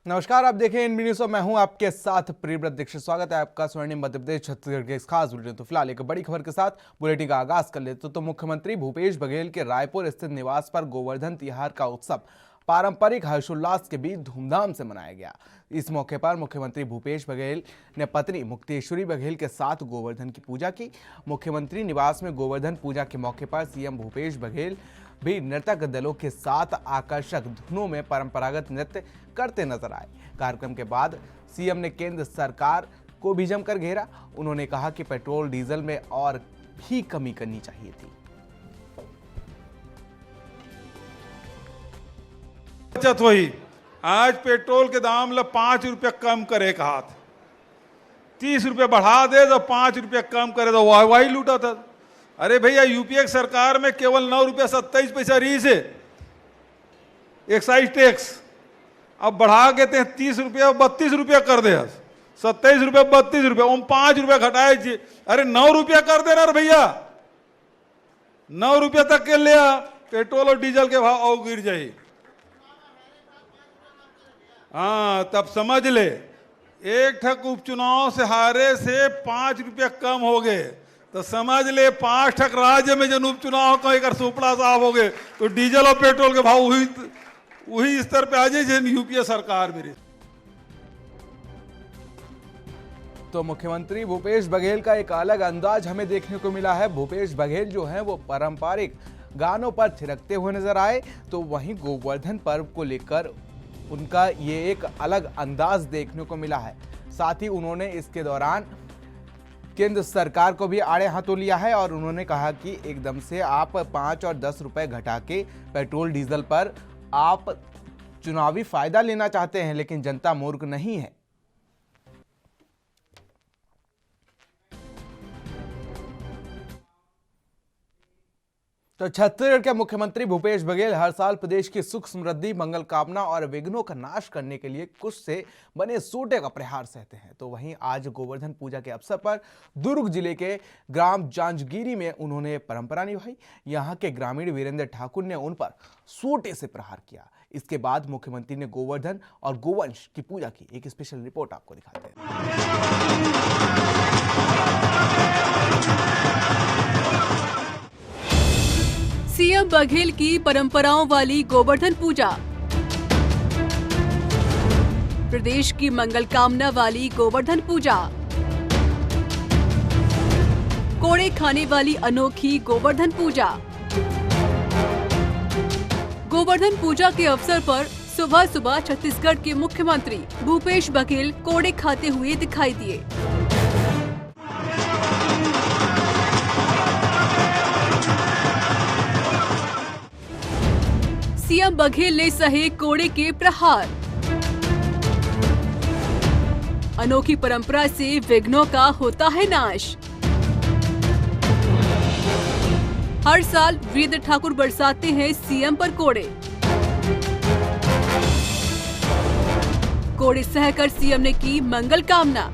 नमस्कार, आप देखें एनबी न्यूज़ और मैं हूं आपके साथ प्रियव्रत दीक्षित। स्वागत है आपका स्वर्णिम मध्य प्रदेश छत्तीसगढ़ के इस खास बुलेटिन। तो फिलहाल एक बड़ी खबर के साथ बुलेटिन का आगाज कर लेते तो मुख्यमंत्री भूपेश बघेल के रायपुर स्थित निवास पर गोवर्धन तिहार का उत्सव पारंपरिक हर्षोल्लास के बीच धूमधाम से मनाया गया। इस मौके पर मुख्यमंत्री भूपेश बघेल ने पत्नी मुक्तेश्वरी बघेल के साथ गोवर्धन की पूजा की। मुख्यमंत्री निवास में गोवर्धन पूजा के मौके पर सीएम भूपेश बघेल भी नर्तक दलों के साथ आकर्षक धुनों में परंपरागत नृत्य करते नजर आए। कार्यक्रम के बाद सीएम ने केंद्र सरकार को भी जमकर घेरा। उन्होंने कहा कि पेट्रोल डीजल में और भी कमी करनी चाहिए थी। बचत हुई। आज पेट्रोल के दाम ला 5 रुपये कम करे का हाथ, 30 रुपये बढ़ा दे तो 5 रुपये कम करे तो वही लूटा था। अरे भैया, यूपीए की सरकार में केवल 9 रुपये 27 रीस है एक्साइज टैक्स, अब बढ़ा के 30 रुपये 32 रुपये कर दे। 27 रुपये 32 रुपये, 5 रुपये घटाए। अरे 9 रुपया कर देना रे भैया, 9 रुपये तक के ले आ, पेट्रोल और डीजल के भाव और गिर जाए। हाँ, तब समझ ले, एक ठक उपचुनाव से हारे से 5 रुपये कम हो गए, तो समझ ले 5 ठक राज्य में जन उपचुनाव का एक सुपड़ा साफ हो गए, तो डीजल और पेट्रोल के भाव वही स्तर पे आ जाए जन यूपीए सरकार मेरी। तो मुख्यमंत्री भूपेश बघेल का एक अलग अंदाज हमें देखने को मिला है। भूपेश बघेल जो है वो पारंपरिक गानों पर थिरकते हुए नजर आए, तो वहीं गोवर्धन पर्व को लेकर उनका ये एक अलग अंदाज देखने को मिला है। साथ ही उन्होंने इसके दौरान केंद्र सरकार को भी आड़े हाथों लिया है और उन्होंने कहा कि एकदम से आप 5 और 10 रुपए घटा के पेट्रोल डीजल पर आप चुनावी फायदा लेना चाहते हैं, लेकिन जनता मूर्ख नहीं है। तो छत्तीसगढ़ के मुख्यमंत्री भूपेश बघेल हर साल प्रदेश की सुख समृद्धि, मंगल कामना और विघ्नों का नाश करने के लिए कुश से बने सोटे का प्रहार सहते हैं। तो वहीं आज गोवर्धन पूजा के अवसर पर दुर्ग जिले के ग्राम जांजगीरी में उन्होंने परंपरा निभाई। यहां के ग्रामीण वीरेंद्र ठाकुर ने उन पर सोटे से प्रहार किया। इसके बाद मुख्यमंत्री ने गोवर्धन और गोवंश की पूजा की। एक स्पेशल रिपोर्ट आपको दिखाते हैं। सीएम बघेल की परंपराओं वाली गोवर्धन पूजा, प्रदेश की मंगल कामना वाली गोवर्धन पूजा, कोड़े खाने वाली अनोखी गोवर्धन पूजा। गोवर्धन पूजा के अवसर पर सुबह सुबह छत्तीसगढ़ के मुख्यमंत्री भूपेश बघेल कोड़े खाते हुए दिखाई दिए। सीएम बघेल ने सहे कोड़े के प्रहार। अनोखी परंपरा से विघ्नों का होता है नाश। हर साल वीरेंद्र ठाकुर बरसाते हैं सीएम पर कोड़े। कोड़े सहकर सीएम ने की मंगल कामना।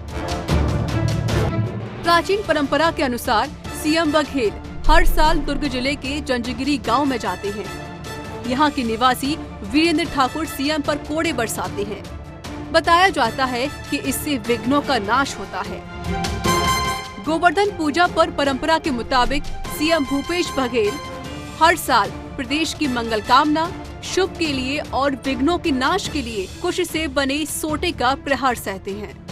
प्राचीन परंपरा के अनुसार सीएम बघेल हर साल दुर्ग जिले के जंजगिरी गांव में जाते हैं। यहाँ के निवासी वीरेंद्र ठाकुर सीएम पर कोड़े बरसाते हैं। बताया जाता है कि इससे विघ्नों का नाश होता है। गोवर्धन पूजा पर परंपरा के मुताबिक सीएम भूपेश बघेल हर साल प्रदेश की मंगल कामना, शुभ के लिए और विघ्नों के नाश के लिए कुश से बने सोटे का प्रहार सहते हैं।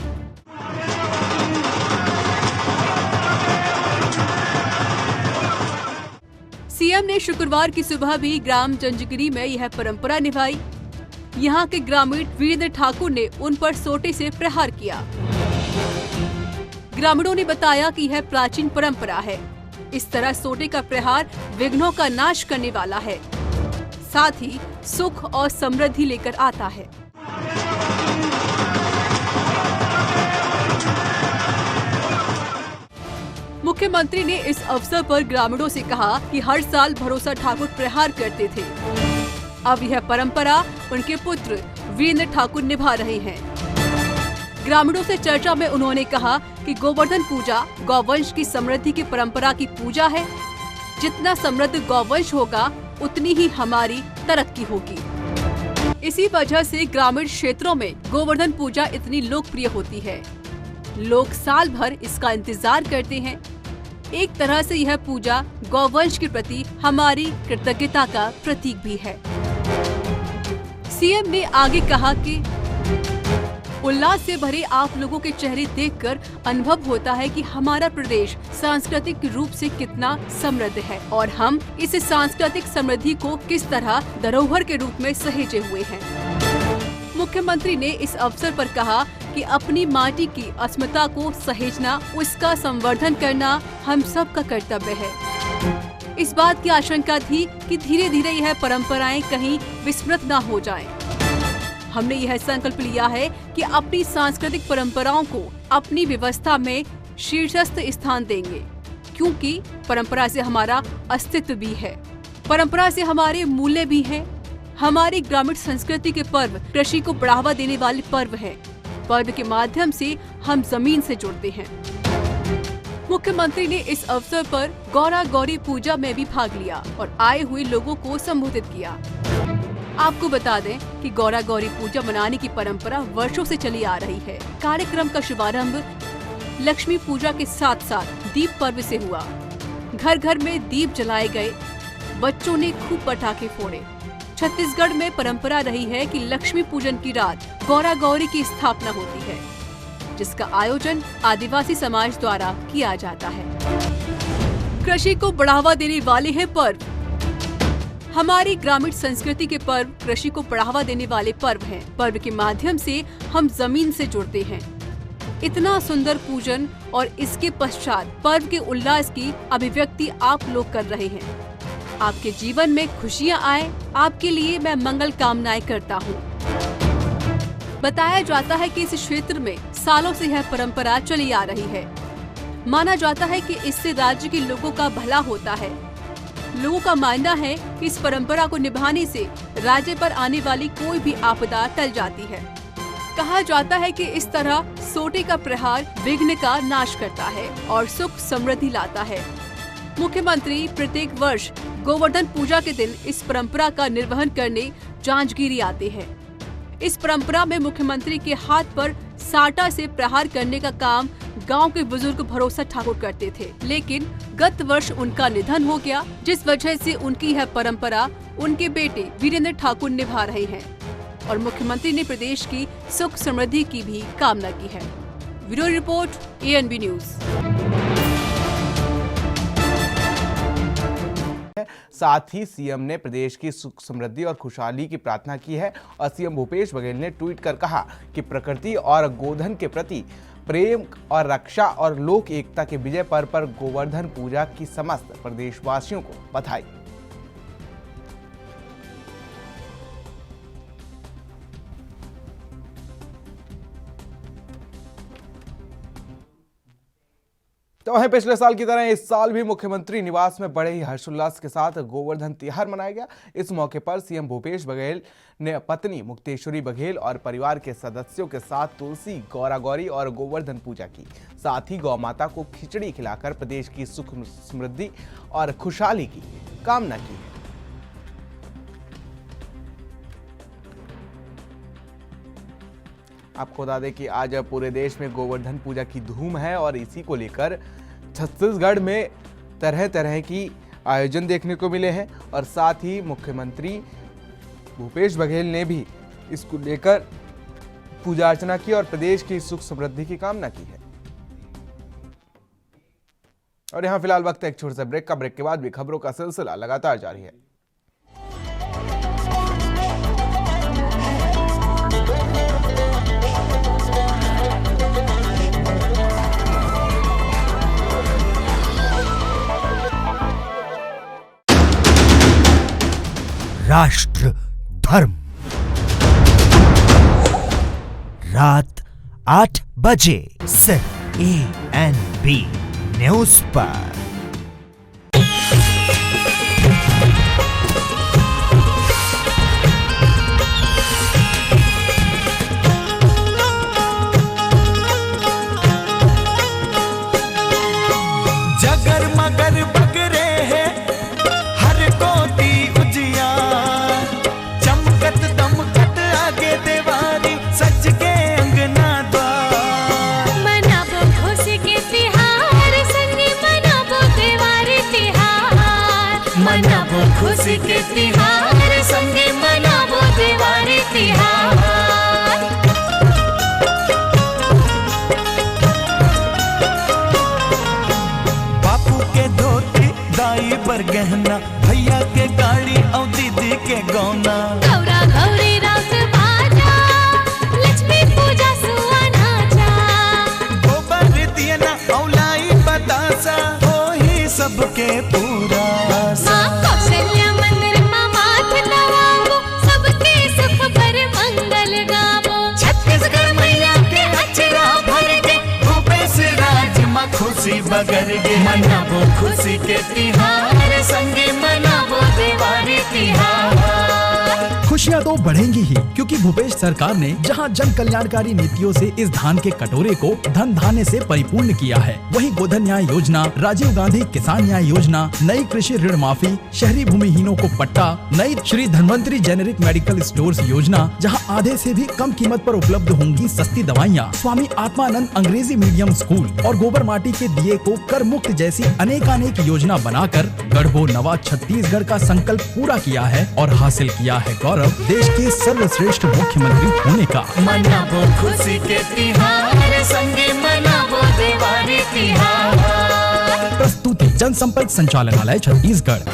सीएम ने शुक्रवार की सुबह भी ग्राम जंजगिरी में यह परंपरा निभाई। यहाँ के ग्रामीण वीरेंद्र ठाकुर ने उन पर सोटे से प्रहार किया। ग्रामीणों ने बताया कि यह प्राचीन परंपरा है। इस तरह सोटे का प्रहार विघ्नों का नाश करने वाला है, साथ ही सुख और समृद्धि लेकर आता है। मुख्यमंत्री ने इस अवसर पर ग्रामीणों से कहा कि हर साल भरोसा ठाकुर प्रहार करते थे। अब यह परंपरा उनके पुत्र वीरेंद्र ठाकुर निभा रहे हैं। ग्रामीणों से चर्चा में उन्होंने कहा कि गोवर्धन पूजा गौवंश की समृद्धि की परंपरा की पूजा है। जितना समृद्ध गौवंश होगा उतनी ही हमारी तरक्की होगी। इसी वजह से ग्रामीण क्षेत्रों में गोवर्धन पूजा इतनी लोकप्रिय होती है। लोग साल भर इसका इंतजार करते हैं। एक तरह से यह पूजा गौवंश के प्रति हमारी कृतज्ञता का प्रतीक भी है। सीएम ने आगे कहा कि उल्लास से भरे आप लोगों के चेहरे देखकर अनुभव होता है कि हमारा प्रदेश सांस्कृतिक रूप से कितना समृद्ध है और हम इस सांस्कृतिक समृद्धि को किस तरह धरोहर के रूप में सहेजे हुए हैं। मुख्यमंत्री ने इस अवसर पर कहा कि अपनी माटी की अस्मिता को सहेजना, उसका संवर्धन करना हम सब का कर्तव्य है। इस बात की आशंका थी कि धीरे धीरे यह परंपराएं कहीं विस्मृत न हो जाएं। हमने यह संकल्प लिया है कि अपनी सांस्कृतिक परंपराओं को अपनी व्यवस्था में शीर्षस्थ स्थान देंगे, क्योंकि परंपरा से हमारा अस्तित्व भी है, परंपरा से हमारे मूल्य भी हैं। हमारी ग्रामीण संस्कृति के पर्व कृषि को बढ़ावा देने वाले पर्व हैं। पर्व के माध्यम से हम जमीन से जुड़ते हैं। मुख्यमंत्री ने इस अवसर पर गौरा गौरी पूजा में भी भाग लिया और आए हुए लोगों को संबोधित किया। आपको बता दें कि गौरा गौरी पूजा मनाने की परंपरा वर्षों से चली आ रही है। कार्यक्रम का शुभारंभ लक्ष्मी पूजा के साथ साथ दीप पर्व से हुआ। घर घर में दीप जलाए गए, बच्चों ने खूब पटाखे फोड़े। छत्तीसगढ़ में परंपरा रही है कि लक्ष्मी पूजन की रात गौरा गौरी की स्थापना होती है, जिसका आयोजन आदिवासी समाज द्वारा किया जाता है। कृषि को बढ़ावा देने वाले हैं पर्व। हमारी ग्रामीण संस्कृति के पर्व कृषि को बढ़ावा देने वाले पर्व हैं। पर्व के माध्यम से हम जमीन से जुड़ते हैं। इतना सुंदर पूजन और इसके पश्चात पर्व के उल्लास की अभिव्यक्ति आप लोग कर रहे हैं। आपके जीवन में खुशियां आए, आपके लिए मैं मंगल कामनाएं करता हूं। बताया जाता है कि इस क्षेत्र में सालों से यह परंपरा चली आ रही है। माना जाता है कि इससे राज्य के लोगों का भला होता है। लोगों का मानना है कि इस परंपरा को निभाने से राज्य पर आने वाली कोई भी आपदा टल जाती है। कहा जाता है कि इस तरह सोटे का प्रहार विघ्न का नाश करता है और सुख समृद्धि लाता है। मुख्यमंत्री प्रत्येक वर्ष गोवर्धन पूजा के दिन इस परंपरा का निर्वहन करने जांजगीरी आते हैं। इस परंपरा में मुख्यमंत्री के हाथ पर साटा से प्रहार करने का काम गांव के बुजुर्ग भरोसा ठाकुर करते थे, लेकिन गत वर्ष उनका निधन हो गया, जिस वजह से उनकी यह परंपरा उनके बेटे वीरेंद्र ठाकुर निभा रहे हैं और मुख्यमंत्री ने प्रदेश की सुख समृद्धि की भी कामना की है। Bureau report, ANB news. साथ ही सीएम ने प्रदेश की सुख समृद्धि और खुशहाली की प्रार्थना की है और सीएम भूपेश बघेल ने ट्वीट कर कहा कि प्रकृति और गोधन के प्रति प्रेम और रक्षा और लोक एकता के विजय पर्व पर गोवर्धन पूजा की समस्त प्रदेशवासियों को बधाई। तो वहीं पिछले साल की तरह इस साल भी मुख्यमंत्री निवास में बड़े ही हर्षोल्लास के साथ गोवर्धन त्योहार मनाया गया। इस मौके पर सीएम भूपेश बघेल ने पत्नी मुक्तेश्वरी बघेल और परिवार के सदस्यों के साथ तुलसी, गौरा गौरी और गोवर्धन पूजा की। साथ ही गौ माता को खिचड़ी खिलाकर प्रदेश की सुख समृद्धि और खुशहाली की कामना की है। आपको बता दें कि आज पूरे देश में गोवर्धन पूजा की धूम है और इसी को लेकर छत्तीसगढ़ में तरह तरह की आयोजन देखने को मिले हैं और साथ ही मुख्यमंत्री भूपेश बघेल ने भी इसको लेकर पूजा अर्चना की और प्रदेश की सुख समृद्धि की कामना की है। और यहां फिलहाल वक्त है एक छोटे से ब्रेक का। ब्रेक के बाद भी खबरों का सिलसिला लगातार जारी है। राष्ट्र धर्म रात 8 बजे सिर्फ ANB न्यूज पर। जगर मगर बगरे हैं हर कोटी उजिया, चमकत दमकत गहना, भैया के गाड़ी और दीदी के गौना। गौरा गौरी रात बाजा, लक्ष्मी पूजा सुहाना चा। गोबर दिया ना औलाई बतासा, हो ही सबके पूरा सा। माँ कौशल्या मंदिर माँ माथ नवाबो, सबके सुख भर मंगल गावो। छत्तीसगढ़ मैया के अचरा भर गे, भूपेश राज माँ खुशी बगर गे। मनाबो खुशी के तिहार, संगे मनाबो दिवाली तिहार। खुशियाँ तो बढ़ेंगी ही, क्योंकि भूपेश सरकार ने जहां जन कल्याणकारी नीतियों से इस धान के कटोरे को धन धान्य से परिपूर्ण किया है, वहीं गोधन न्याय योजना, राजीव गांधी किसान न्याय योजना, नई कृषि ऋण माफी, शहरी भूमिहीनों को पट्टा, नई Shri Dhanvantari generic medical stores योजना, जहां आधे से भी कम कीमत पर उपलब्ध होंगी सस्ती दवाइयाँ, स्वामी आत्मानंद अंग्रेजी मीडियम स्कूल और गोबर माटी के दिए को कर मुक्त जैसी अनेकानेक योजना बनाकर गढ़बो नवा छत्तीसगढ़ का संकल्प पूरा किया है और हासिल किया है गौरव देश के सर्वश्रेष्ठ मुख्यमंत्री होने का। मनाबो खुशी के तिहार, संगे मनाबो दिवाली तिहार। प्रस्तुति जनसंपर्क संचालनालय छत्तीसगढ़।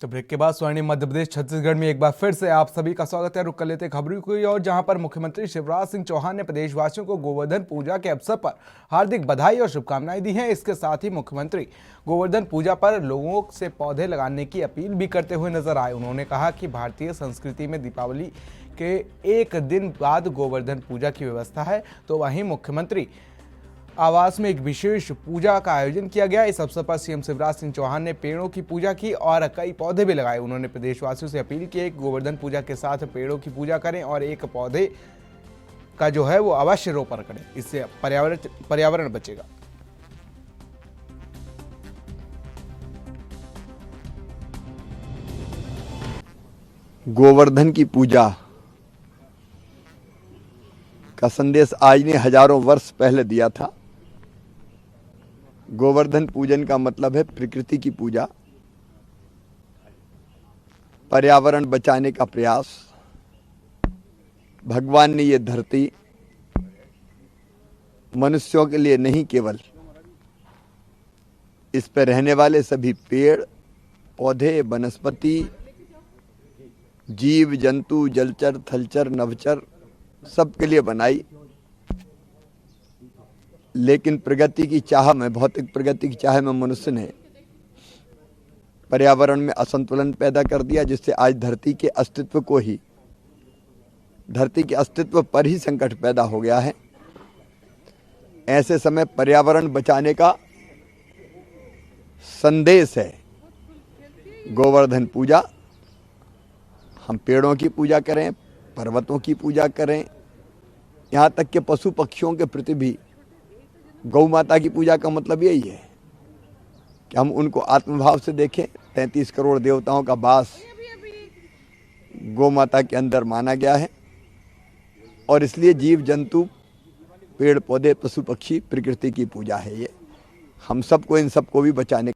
तो ब्रेक के बाद स्वर्णिम मध्य प्रदेश छत्तीसगढ़ में एक बार फिर से आप सभी का स्वागत है। रुक कर लेते खबरों की और जहां पर मुख्यमंत्री शिवराज सिंह चौहान ने प्रदेशवासियों को गोवर्धन पूजा के अवसर पर हार्दिक बधाई और शुभकामनाएं दी हैं। इसके साथ ही मुख्यमंत्री गोवर्धन पूजा पर लोगों से पौधे लगाने की अपील भी करते हुए नजर आए। उन्होंने कहा कि भारतीय संस्कृति में दीपावली के एक दिन बाद गोवर्धन पूजा की व्यवस्था है, तो वहीं मुख्यमंत्री आवास में एक विशेष पूजा का आयोजन किया गया। इस अवसर पर सीएम शिवराज सिंह चौहान ने पेड़ों की पूजा की और कई पौधे भी लगाए। उन्होंने प्रदेशवासियों से अपील की कि गोवर्धन पूजा के साथ पेड़ों की पूजा करें और एक पौधे का जो है वो अवश्य रोपण करें, इससे पर्यावरण बचेगा। गोवर्धन की पूजा का संदेश आज ने हजारों वर्ष पहले दिया था। गोवर्धन पूजन का मतलब है प्रकृति की पूजा, पर्यावरण बचाने का प्रयास। भगवान ने ये धरती मनुष्यों के लिए नहीं, केवल इस पर रहने वाले सभी पेड़ पौधे, वनस्पति, जीव जंतु, जलचर, थलचर, नभचर सबके लिए बनाई। लेकिन प्रगति की चाह में, भौतिक प्रगति की चाह में मनुष्य ने पर्यावरण में असंतुलन पैदा कर दिया, जिससे आज धरती के अस्तित्व पर ही संकट पैदा हो गया है। ऐसे समय पर्यावरण बचाने का संदेश है गोवर्धन पूजा। हम पेड़ों की पूजा करें, पर्वतों की पूजा करें, यहाँ तक कि पशु पक्षियों के प्रति भी। गौ माता की पूजा का मतलब यही है कि हम उनको आत्मभाव से देखें। 33 करोड़ देवताओं का वास गौ माता के अंदर माना गया है और इसलिए जीव जंतु, पेड़ पौधे, पशु पक्षी, प्रकृति की पूजा है ये। हम सबको इन सबको भी बचाने।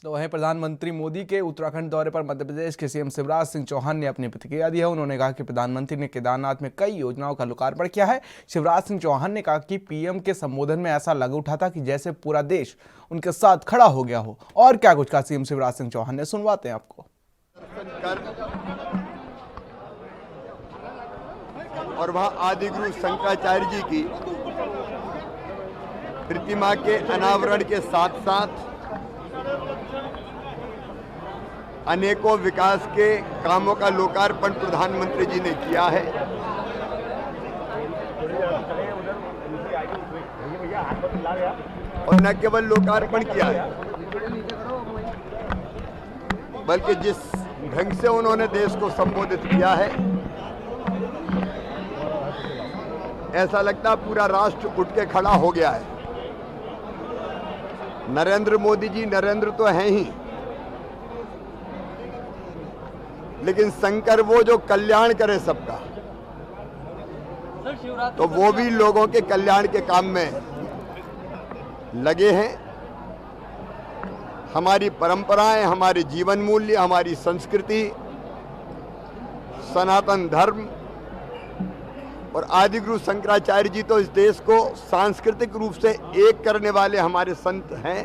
तो वहीं प्रधानमंत्री मोदी के उत्तराखंड दौरे पर मध्य प्रदेश के सीएम शिवराज सिंह चौहान ने अपनी प्रतिक्रिया दी है। उन्होंने कहा कि प्रधानमंत्री ने केदारनाथ में कई योजनाओं का लोकार्पण किया है। शिवराज सिंह चौहान ने कहा कि पीएम के संबोधन में ऐसा लग उठा था कि जैसे पूरा देश उनके साथ खड़ा हो गया हो। और क्या कुछ कहा सीएम शिवराज सिंह चौहान ने, सुनवाते हैं आपको। और वहाँ आदिगुरु शंकराचार्य जी की प्रतिमा के अनावरण के साथ साथ अनेकों विकास के कामों का लोकार्पण प्रधानमंत्री जी ने किया है। और न केवल लोकार्पण किया है, बल्कि जिस ढंग से उन्होंने देश को संबोधित किया है ऐसा लगता है पूरा राष्ट्र उठ के खड़ा हो गया है। नरेंद्र मोदी जी नरेंद्र तो हैं ही, लेकिन शंकर वो जो कल्याण करे सबका, तो वो भी लोगों के कल्याण के काम में लगे हैं। हमारी परंपराएं, हमारे जीवन मूल्य, हमारी संस्कृति, सनातन धर्म और आदिगुरु शंकराचार्य जी तो इस देश को सांस्कृतिक रूप से एक करने वाले हमारे संत हैं।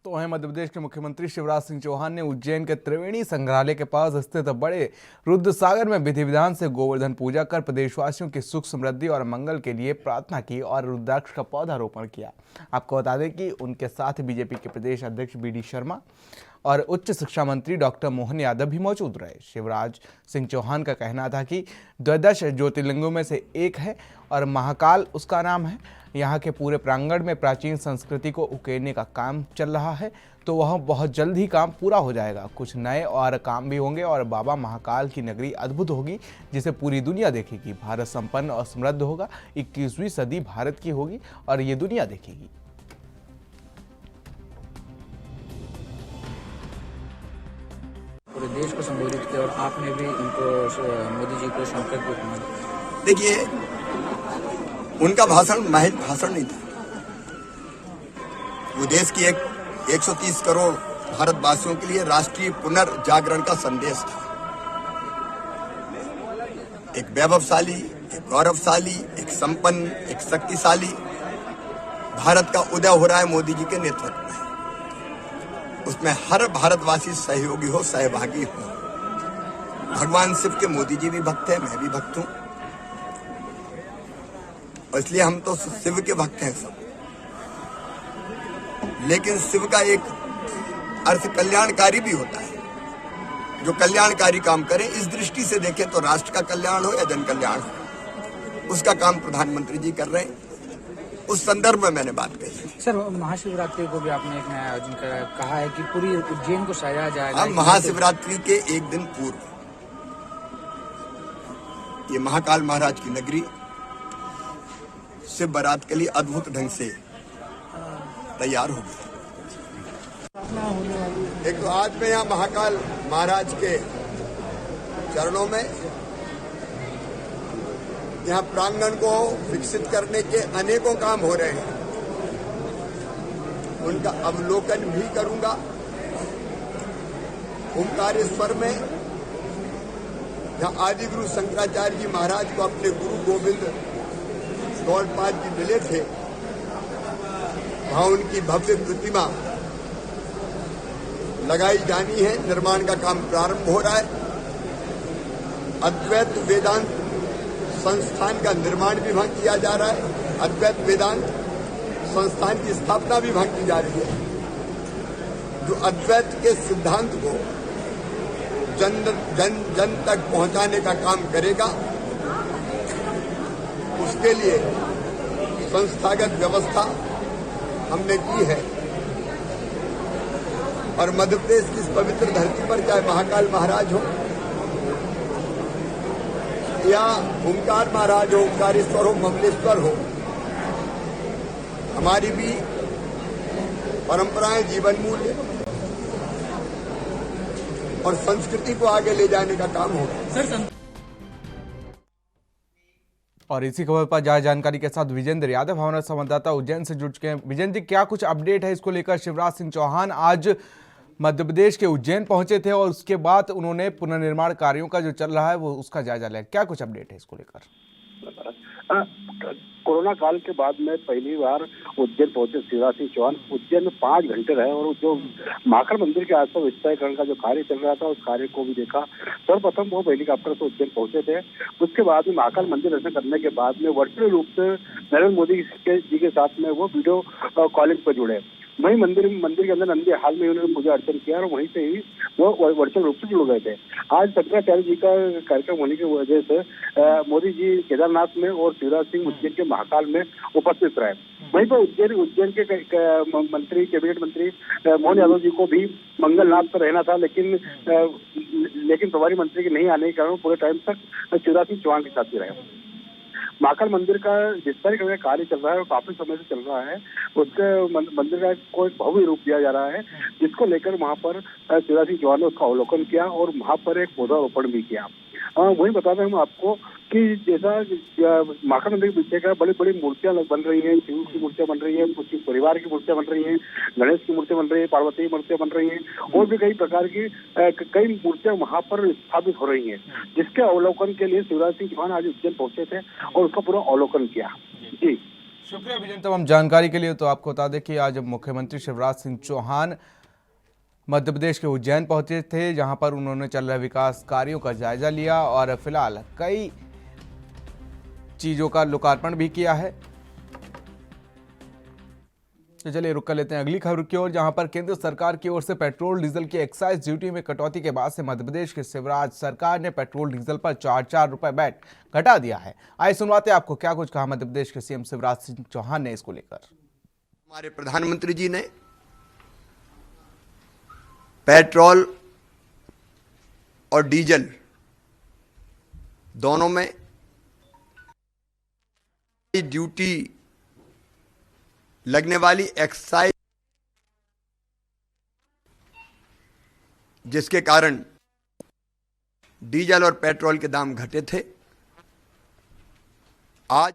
तो हैं मध्य प्रदेश के मुख्यमंत्री शिवराज सिंह चौहान ने उज्जैन के त्रिवेणी संग्रहालय के पास स्थित बड़े रुद्र सागर में विधि विधान से गोवर्धन पूजा कर प्रदेशवासियों की सुख समृद्धि और मंगल के लिए प्रार्थना की और रुद्राक्ष का पौधारोपण किया। आपको बता दें कि उनके साथ बीजेपी के प्रदेश अध्यक्ष बी.डी. शर्मा और उच्च शिक्षा मंत्री डॉक्टर मोहन यादव भी मौजूद रहे। शिवराज सिंह चौहान का कहना था कि द्वादश ज्योतिर्लिंगों में से एक है और महाकाल उसका नाम है। यहाँ के पूरे प्रांगण में प्राचीन संस्कृति को उकेरने का काम चल रहा है, तो वह बहुत जल्द ही काम पूरा हो जाएगा। कुछ नए और काम भी होंगे और बाबा महाकाल की नगरी अद्भुत होगी जिसे पूरी दुनिया देखेगी। भारत संपन्न और समृद्ध होगा। 21वीं सदी भारत की होगी और ये दुनिया देखेगी। पूरे देश को संबोधित किया और आपने भी उनको, मोदी जी को संकल्प को देखिए, उनका भाषण महज भाषण नहीं था, वो देश की 130 करोड़ भारतवासियों के लिए राष्ट्रीय पुनर्जागरण का संदेश था। एक वैभवशाली, एक गौरवशाली, एक संपन्न, एक शक्तिशाली भारत का उदय हो रहा है मोदी जी के नेतृत्व में। उसमें हर भारतवासी सहयोगी हो, सहभागी हो। भगवान शिव के मोदी जी भी भक्त हैं, मैं भी भक्त हूं, और इसलिए हम तो शिव के भक्त हैं सब। लेकिन शिव का एक अर्थ कल्याणकारी भी होता है, जो कल्याणकारी काम करे। इस दृष्टि से देखें तो राष्ट्र का कल्याण हो या जन कल्याण हो, उसका काम प्रधानमंत्री जी कर रहे हैं। उस संदर्भ में मैंने बात कही। सर, महाशिवरात्रि को भी आपने एक नया आयोजन कहा है कि पूरी उज्जैन को सजाया जाएगा। हम महाशिवरात्रि के एक दिन पूर्व ये महाकाल महाराज की नगरी शिव बारात के लिए अद्भुत ढंग से तैयार हो गई। एक तो आज मैं यहाँ महाकाल महाराज के चरणों में, यहाँ प्रांगण को विकसित करने के अनेकों काम हो रहे हैं, उनका अवलोकन भी करूंगा। ओंकारेश्वर में जहाँ आदिगुरु शंकराचार्य जी महाराज को अपने गुरु गोविंद गौड़पाद जी मिले थे, वहां उनकी भव्य प्रतिमा लगाई जानी है। निर्माण का काम प्रारंभ हो रहा है। अद्वैत वेदांत संस्थान का निर्माण भी वहां किया जा रहा है। अद्वैत वेदांत संस्थान की स्थापना भी वहां की जा रही है, जो अद्वैत के सिद्धांत को जन जन जन तक पहुंचाने का काम करेगा। उसके लिए संस्थागत व्यवस्था हमने की है, और मध्य प्रदेश की इस पवित्र धरती पर चाहे महाकाल महाराज हो या ओंकार महाराज हो, ओंकारेश्वर हो, ममलेश्वर हो, हमारी भी परंपराएं, जीवन मूल्य और संस्कृति को आगे ले जाने का काम होगा। और इसी खबर पर ज्यादा जानकारी के साथ विजेंद्र यादव हमारे संवाददाता उज्जैन से जुड़ चुके हैं। विजेंद्र जी, क्या कुछ अपडेट है इसको लेकर? शिवराज सिंह चौहान आज मध्य प्रदेश के उज्जैन पहुंचे थे और उसके बाद उन्होंने पुनर्निर्माण कार्यों का जो चल रहा है वो उसका जायजा लिया। क्या कुछ अपडेट है इसको लेकर? कोरोना काल के बाद में पहली बार उज्जैन पहुंचे शिवराज सिंह चौहान। उज्जैन में 5 घंटे रहे और जो महाकाल मंदिर के आसपास विस्तारीकरण का जो कार्य चल रहा था उस कार्य को भी देखा। सर्वप्रथम वो हेलीकॉप्टर से उज्जैन पहुंचे थे। उसके बाद में महाकाल मंदिर दर्शन करने के बाद में वर्चुअल रूप से नरेंद्र मोदी जी के साथ में वो वीडियो कॉलिंग पर जुड़े। वहीं मंदिर के अंदर नंदी हाल में उन्होंने पूजा अर्चन किया और वहीं से ही वो वर्चुअल रूप से जुड़ गए थे। आज शंकराचार्य जी का कार्यक्रम होने की वजह से मोदी जी केदारनाथ में और शिवराज सिंह उज्जैन के महाकाल में उपस्थित रहे। वहीं पर उज्जैन के मंत्री, कैबिनेट मंत्री मोहन यादव जी को भी मंगलनाथ पर रहना था, लेकिन प्रभारी मंत्री के नहीं आने के कारण पूरे टाइम तक शिवराज सिंह चौहान के साथ ही रहे। महाकाल मंदिर का विस्तारीकरण का कार्य चल रहा है और काफी समय से चल रहा है। उसके मंदिर का को एक भव्य रूप दिया जा रहा है, जिसको लेकर वहां पर शिवराज सिंह चौहान ने उसका अवलोकन किया और वहां पर एक पौधारोपण भी किया। वही बता दें हम आपको कि जैसा महाकाल मंदिर के पीछे का बड़ी बड़ी मूर्तियां बन रही हैं, शिव की मूर्तियां बन रही हैं, कुछ परिवार की मूर्तियां बन रही हैं, गणेश की मूर्तियां बन रही हैं, पार्वती की मूर्तियां बन रही हैं और भी कई प्रकार की कई मूर्तियां वहां पर स्थापित हो रही हैं, जिसके अवलोकन के लिए शिवराज सिंह चौहान आज उज्जैन पहुंचे थे और उसका पूरा अवलोकन किया। जी शुक्रिया विजय तमाम जानकारी के लिए। तो आपको बता दें कि आज मुख्यमंत्री शिवराज सिंह चौहान मध्य प्रदेश के उज्जैन पहुंचे थे, जहां पर उन्होंने चल रहे विकास कार्यों का जायजा लिया और फिलहाल कई चीजों का लोकार्पण भी किया है। तो चलिए रुक कर लेते हैं अगली खबर की ओर, जहां पर केंद्र सरकार की ओर से पेट्रोल डीजल की एक्साइज ड्यूटी में कटौती के बाद से मध्य प्रदेश की शिवराज सरकार ने पेट्रोल डीजल पर 4 रुपए वैट घटा दिया है। आइए सुनवाते हैं आपको क्या कुछ कहा मध्य प्रदेश के सीएम शिवराज सिंह चौहान ने इसको लेकर। हमारे प्रधानमंत्री जी ने पेट्रोल और डीजल दोनों में ड्यूटी लगने वाली एक्साइज, जिसके कारण डीजल और पेट्रोल के दाम घटे थे। आज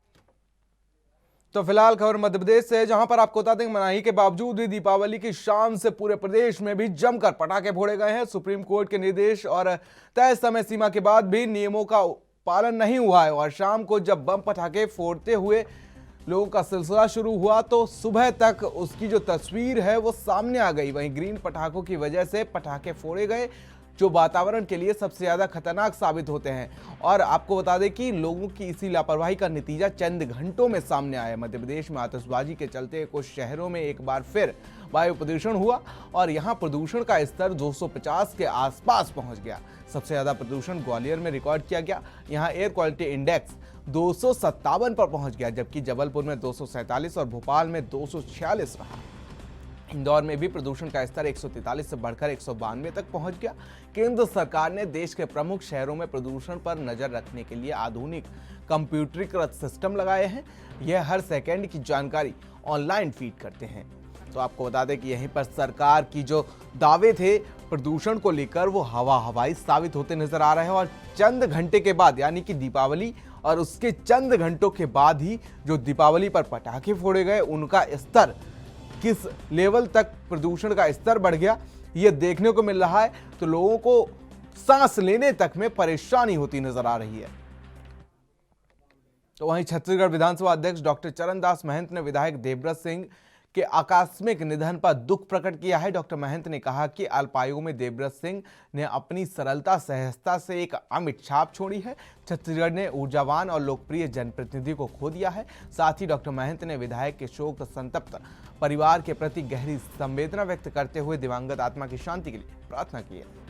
तो फिलहाल खबर मध्य प्रदेश से, जहां पर आपको बता दें मनाही के बावजूद भी दीपावली की शाम से पूरे प्रदेश में भी जमकर पटाखे फोड़े गए हैं। सुप्रीम कोर्ट के निर्देश और तय समय सीमा के बाद भी नियमों का पालन नहीं हुआ है और शाम को जब बम पटाखे फोड़ते हुए लोगों का सिलसिला शुरू हुआ तो सुबह तक उसकी जो तस्वीर है वो सामने आ गई। वहीं ग्रीन पटाखों की वजह से पटाखे फोड़े गए जो वातावरण के लिए सबसे ज़्यादा खतरनाक साबित होते हैं। और आपको बता दें कि लोगों की इसी लापरवाही का नतीजा चंद घंटों में सामने आया। मध्य प्रदेश में आतिशबाजी के चलते कुछ शहरों में एक बार फिर वायु प्रदूषण हुआ और यहाँ प्रदूषण का स्तर 250 के आसपास पहुँच गया। सबसे ज़्यादा प्रदूषण ग्वालियर में रिकॉर्ड किया गया। यहाँ एयर क्वालिटी इंडेक्स 257 पर पहुँच गया, जबकि जबलपुर में 247 और भोपाल में 246 रहा। इंदौर में भी प्रदूषण का स्तर 143 से बढ़कर 192 तक पहुंच गया। केंद्र सरकार ने देश के प्रमुख शहरों में प्रदूषण पर नजर रखने के लिए आधुनिक कंप्यूटरीकृत सिस्टम लगाए हैं। यह हर सेकंड की जानकारी ऑनलाइन फीड करते हैं। तो आपको बता दें कि यहीं पर सरकार की जो दावे थे प्रदूषण को लेकर वो हवाई साबित होते नजर आ रहे हैं। और चंद घंटे के बाद यानी कि दीपावली और उसके चंद घंटों के बाद ही जो दीपावली पर पटाखे फोड़े गए उनका स्तर किस लेवल तक प्रदूषण का स्तर बढ़ गया ये देखने को मिल रहा है। तो लोगों को सांस लेने तक में परेशानी होती नजर आ रही है। तो वहीं छत्तीसगढ़ विधानसभा अध्यक्ष डॉक्टर चरणदास महंत ने विधायक देवव्रत सिंह के आकस्मिक निधन पर दुख प्रकट किया है। डॉक्टर महंत ने कहा कि अल्पायु में देवव्रत सिंह ने अपनी सरलता सहजता से एक अमिट छाप छोड़ी है। छत्तीसगढ़ ने ऊर्जावान और लोकप्रिय जनप्रतिनिधि को खो दिया है। साथ ही डॉक्टर महंत ने विधायक के शोक संतप्त परिवार के प्रति गहरी संवेदना व्यक्त करते हुए दिवंगत आत्मा की शांति के लिए प्रार्थना की है।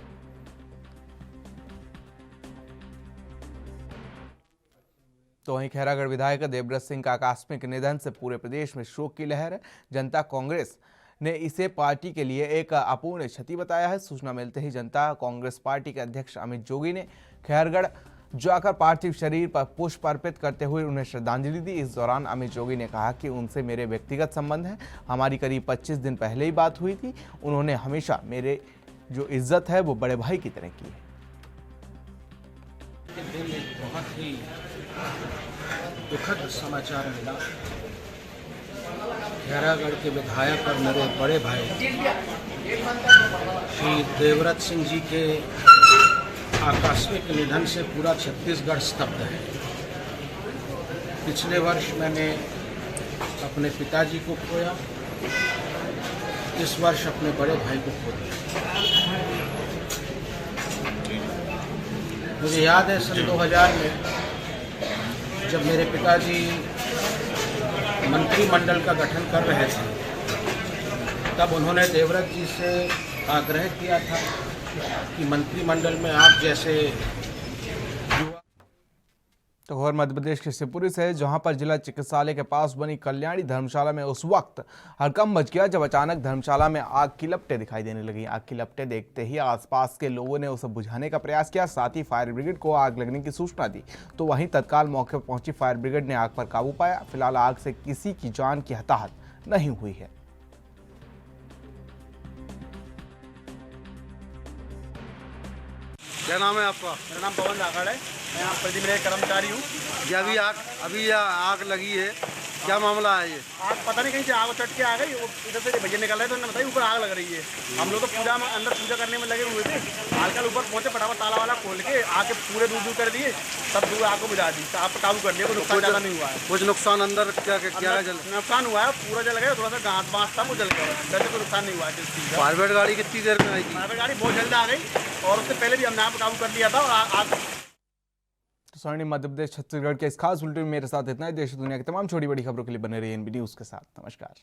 तो वहीं खैरागढ़ विधायक देवव्रत सिंह का आकस्मिक निधन से पूरे प्रदेश में शोक की लहर है। जनता कांग्रेस ने इसे पार्टी के लिए एक अपूर्ण क्षति बताया है। सूचना मिलते ही जनता कांग्रेस पार्टी के अध्यक्ष अमित जोगी ने खैरागढ़ जाकर पार्थिव शरीर पर पुष्प अर्पित करते हुए उन्हें श्रद्धांजलि दी। इस दौरान अमित जोगी ने कहा कि उनसे मेरे व्यक्तिगत संबंध है। हमारी करीब 25 दिन पहले ही बात हुई थी। उन्होंने हमेशा मेरे जो इज्जत है वो बड़े भाई की तरह की है। बहुत ही दुखद समाचार मिला। खैरागढ़ के विधायक और मेरे बड़े भाई श्री देवव्रत सिंह जी के आकस्मिक निधन से पूरा छत्तीसगढ़ स्तब्ध है। पिछले वर्ष मैंने अपने पिताजी को खोया, इस वर्ष अपने बड़े भाई को खो दिया। मुझे याद है सन 2000 में जब मेरे पिताजी मंत्रिमंडल का गठन कर रहे थे तब उन्होंने देवव्रत जी से आग्रह किया था कि मंत्रिमंडल में आप जैसे तो खबर मध्य प्रदेश के शिवपुरी से, जहां पर जिला चिकित्सालय के पास बनी कल्याणी धर्मशाला में उस वक्त हड़कंप मच गया जब अचानक धर्मशाला में आग की लपटें दिखाई देने लगी। आग की लपटें देखते ही आसपास के लोगों ने उसे बुझाने का प्रयास किया, साथ ही फायर ब्रिगेड को आग लगने की सूचना दी। तो वहीं तत्काल मौके पर पहुंची फायर ब्रिगेड ने आग पर काबू पाया। फिलहाल आग से किसी की जान की हताहत नहीं हुई है। क्या नाम है आपका? मेरा नाम पवन राखड़ है, मैं यहाँ प्रतिदिन एक कर्मचारी हूँ। ये अभी आग लगी है, क्या मामला है ये? आग पता नहीं कहीं से आग चट के आ गई, वो इधर से भैया निकल रहे थे, उन्होंने बताया ऊपर आग लग रही है। हम लोग तो पूजा में अंदर पूजा करने में लगे हुए थे, हाल ऊपर पहुंचे, फटाफट ताला वाला खोल के आग के पूरे दूर कर दिए, सब दूर आग को बुझा दी, आग पर काबू कर लिया, कोई नुकसान ज़्यादा नहीं हुआ है। कुछ नुकसान अंदर क्या नुकसान हुआ है, पूरा जल गया, थोड़ा सा घास बांस था वो जल गया, वैसे कोई नुकसान नहीं हुआ है। फायर गाड़ी कितनी देर में आई थी? फायर गाड़ी बहुत जल्द आ गई और उससे पहले भी हमने यहाँ पर काबू कर लिया था। और आग स्वर्णिम मध्य प्रदेश छत्तीसगढ़ के इस खास बुलेटिन में मेरे साथ इतना ही। देश दुनिया की तमाम छोटी बड़ी खबरों के लिए बने रहिए एनबी न्यूज़ के साथ। नमस्कार।